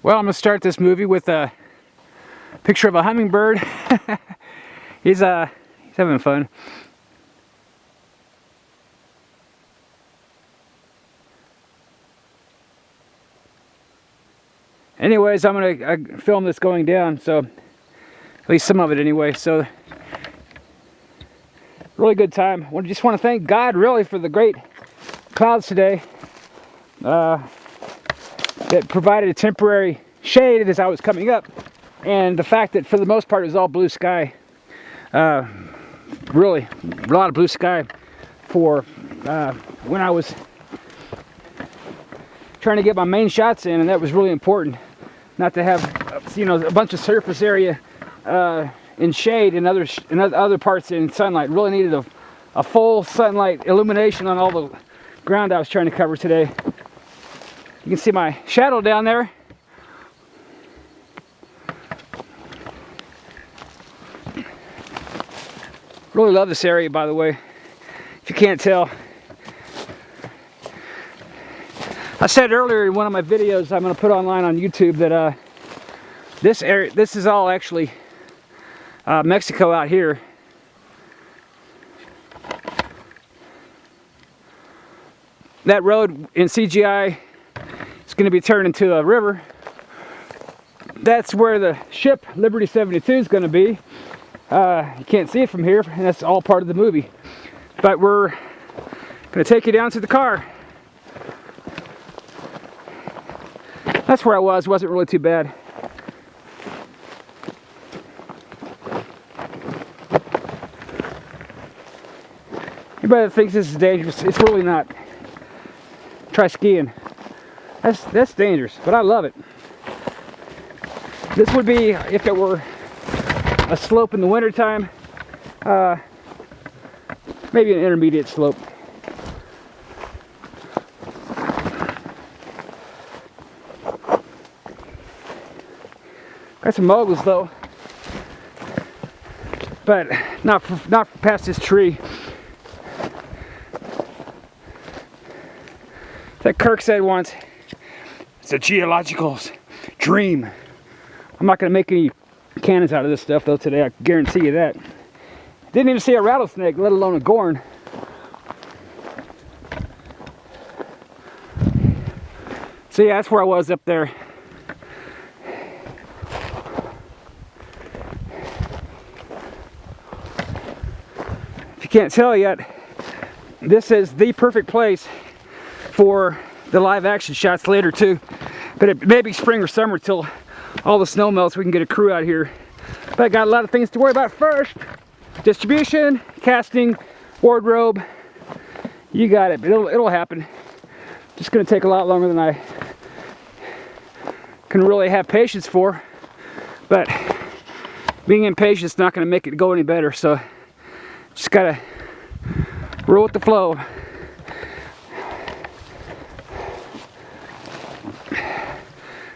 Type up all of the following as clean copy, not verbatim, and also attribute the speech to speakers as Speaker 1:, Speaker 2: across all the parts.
Speaker 1: Well, I'm going to start this movie with a picture of a hummingbird. he's having fun. Anyways, I'm going to film this going down, so at least some of it anyway. So, really good time. I just want to thank God, really, for the great clouds today. That provided a temporary shade as I was coming up, and the fact that for the most part it was all blue sky. Really, a lot of blue sky for when I was trying to get my main shots in, and that was really important. Not to have, a bunch of surface area in shade and other parts in sunlight. Really needed a full sunlight illumination on all the ground I was trying to cover today. You can see my shadow down there. Really love this area, by the way, if you can't tell. I said earlier in one of my videos I'm going to put online on YouTube that this is all actually Mexico out here. That road in CGI is going to be turned into a river. That's where the ship Liberty 72 is going to be. You can't see it from here, and that's all part of the movie. But we're going to take you down to the car. That's where I was. Wasn't really too bad. Anybody that thinks this is dangerous, it's really not. Try skiing. That's dangerous, but I love it. This would be if it were a slope in the wintertime, maybe an intermediate slope. Got some moguls though, but not past this tree. That Kirk said once, it's a geological dream. I'm not going to make any cannons out of this stuff though today, I guarantee you that. Didn't even see a rattlesnake, let alone a gorn. So yeah, that's where I was up there. If you can't tell yet, this is the perfect place for the live action shots later too. But it may be spring or summer till all the snow melts, we can get a crew out here. But I got a lot of things to worry about first. Distribution, casting, wardrobe. You got it, but it'll happen. Just gonna take a lot longer than I can really have patience for. But being impatient is not gonna make it go any better, so just gotta roll with the flow.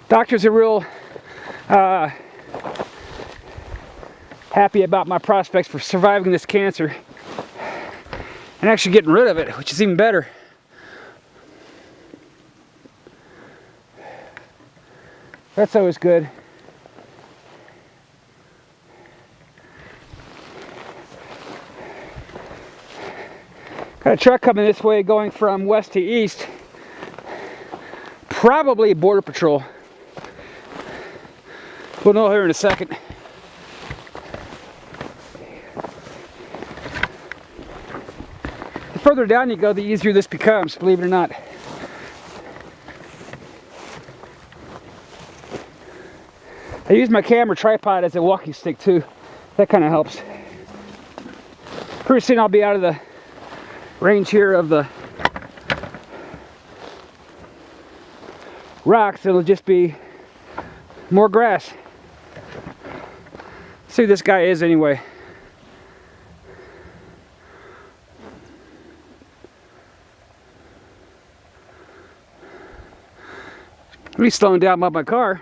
Speaker 1: Doctors are real happy about my prospects for surviving this cancer and actually getting rid of it, which is even better. That's always good. Got a truck coming this way going from west to east. Probably Border Patrol. We'll know here in a second. The further down you go, the easier this becomes, believe it or not. I use my camera tripod as a walking stick too. That kind of helps. Pretty soon I'll be out of the range here of the rocks. It'll just be more grass. See who this guy is anyway. At least slowing down by my car.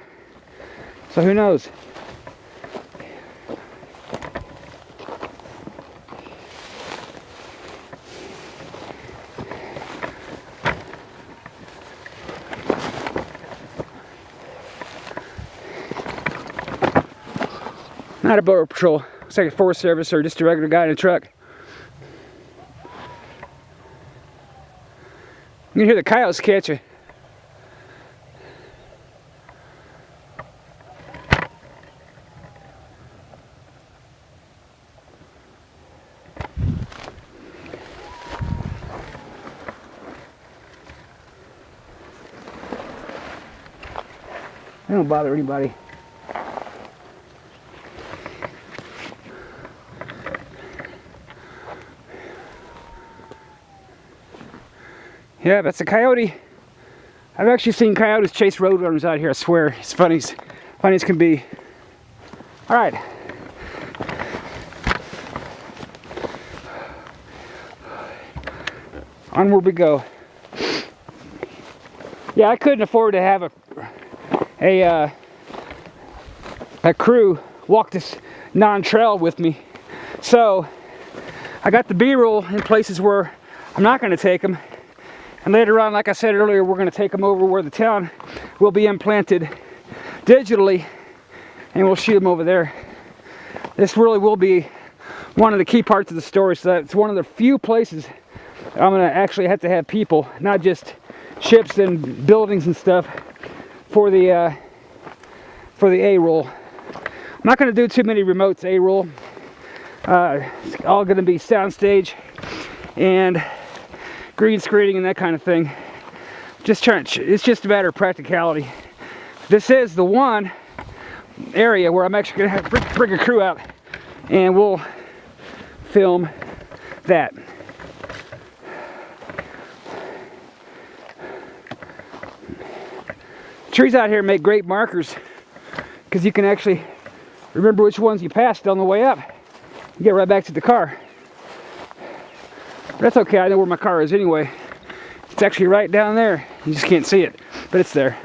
Speaker 1: So who knows? Not a border patrol. Looks like a Forest Service or just a regular guy in a truck. You can hear the coyotes catch you. They don't bother anybody. Yeah, that's a coyote. I've actually seen coyotes chase roadrunners out here, I swear. It's funny as can be. All right. Onward we go. Yeah, I couldn't afford to have a crew walk this non-trail with me. So I got the B-roll in places where I'm not going to take them. And later on, like I said earlier, we're going to take them over where the town will be implanted digitally, and we'll shoot them over there. This really will be one of the key parts of the story. So it's one of the few places I'm going to actually have to have people, not just ships and buildings and stuff, for the A-roll. I'm not going to do too many remotes A-roll. It's all going to be soundstage and green screening and that kind of thing. Just trying. It's just a matter of practicality. This is the one area where I'm actually going to have to bring a crew out, and we'll film that. Trees out here make great markers because you can actually remember which ones you passed on the way up. You get right back to the car. But that's okay, I know where my car is anyway. It's actually right down there. You just can't see it, but it's there.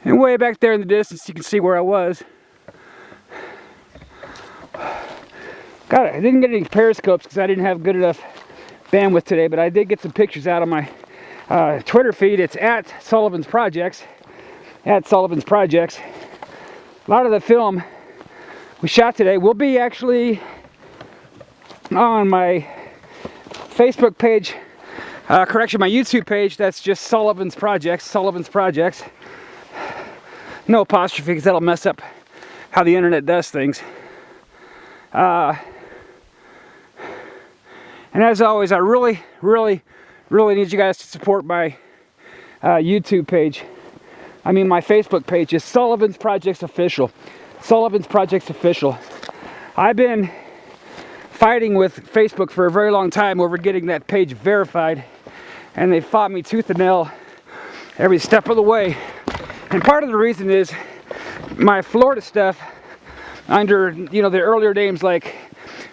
Speaker 1: And way back there in the distance, you can see where I was. I didn't get any periscopes because I didn't have good enough bandwidth today, but I did get some pictures out on my Twitter feed. It's at Sullivan's Projects. At Sullivan's Projects. A lot of the film we shot today will be actually on my Facebook page. My YouTube page. That's just Sullivan's Projects. Sullivan's Projects. No apostrophe because that'll mess up how the internet does things. And as always, I really need you guys to support my YouTube page. I mean, my Facebook page is Sullivan's Projects Official. Sullivan's Projects Official. I've been fighting with Facebook for a very long time over getting that page verified, and they fought me tooth and nail every step of the way. And part of the reason is my Florida stuff under, you know, the earlier names like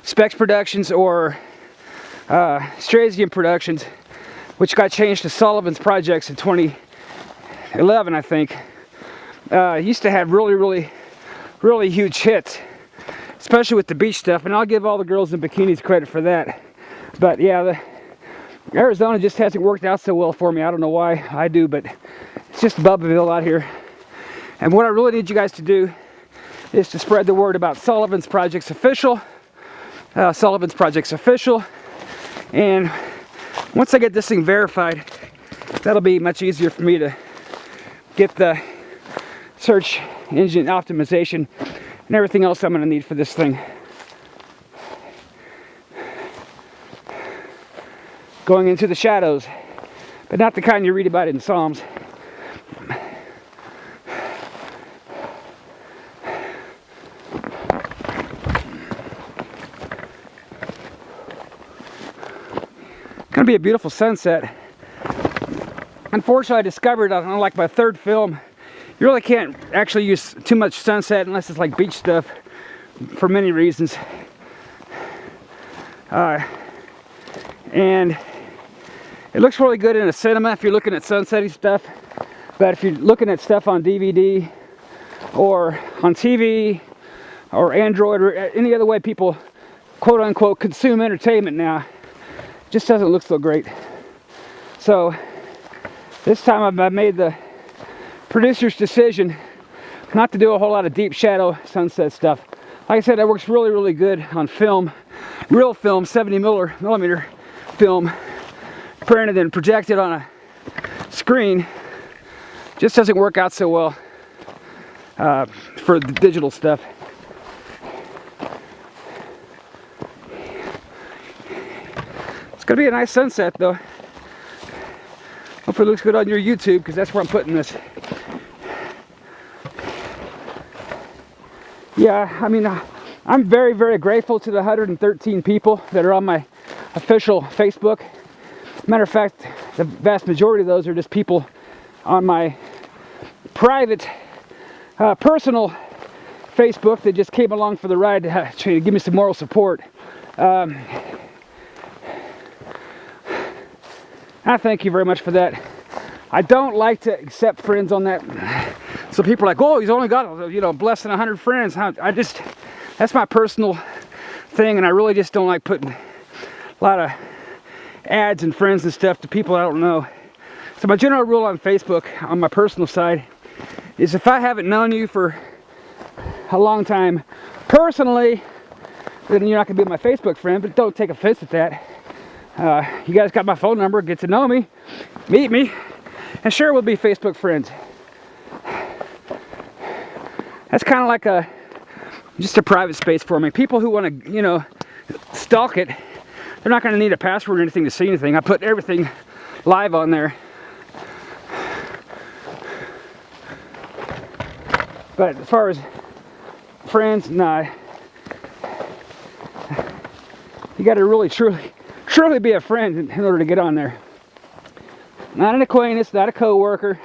Speaker 1: Specs Productions or Strazium Productions, which got changed to Sullivan's Projects in 2011, I think. Used to have really huge hits, especially with the beach stuff, and I'll give all the girls in bikinis credit for that. But yeah, Arizona just hasn't worked out so well for me. I don't know why. I do, but it's just Bubbaville out here. And what I really need you guys to do is to spread the word about Sullivan's Projects Official. Sullivan's Projects Official. And once I get this thing verified, that'll be much easier for me to get the search engine optimization and everything else I'm going to need for this thing. Going into the shadows, but not the kind you read about in Psalms. Gonna be a beautiful sunset. Unfortunately, I discovered, unlike my third film, you really can't actually use too much sunset unless it's like beach stuff for many reasons. And it looks really good in a cinema if you're looking at sunsetty stuff, but if you're looking at stuff on DVD or on TV or Android or any other way people quote unquote consume entertainment now. Just doesn't look so great. So this time I've made the producer's decision not to do a whole lot of deep shadow sunset stuff. Like I said, that works really, really good on film, real film, 70 millimeter film, printed and projected on a screen. Just doesn't work out so well for the digital stuff. It's gonna be a nice sunset though. Hopefully it looks good on your YouTube, because that's where I'm putting this. Yeah, I mean, I'm very, very grateful to the 113 people that are on my official Facebook. Matter of fact, the vast majority of those are just people on my private, personal Facebook that just came along for the ride to give me some moral support. I thank you very much for that. I don't like to accept friends on that. So people are like, oh, he's only got, you know, less than 100 friends. That's my personal thing, and I really just don't like putting a lot of ads and friends and stuff to people I don't know. So my general rule on Facebook, on my personal side, is if I haven't known you for a long time personally, then you're not going to be my Facebook friend, but don't take offense at that. You guys got my phone number, get to know me, meet me, and sure, we'll be Facebook friends. That's kind of like just a private space for me. People who want to, you know, stalk it, they're not going to need a password or anything to see anything. I put everything live on there. But as far as friends, nah. You got to really, truly be a friend in order to get on there. Not an acquaintance, not a coworker.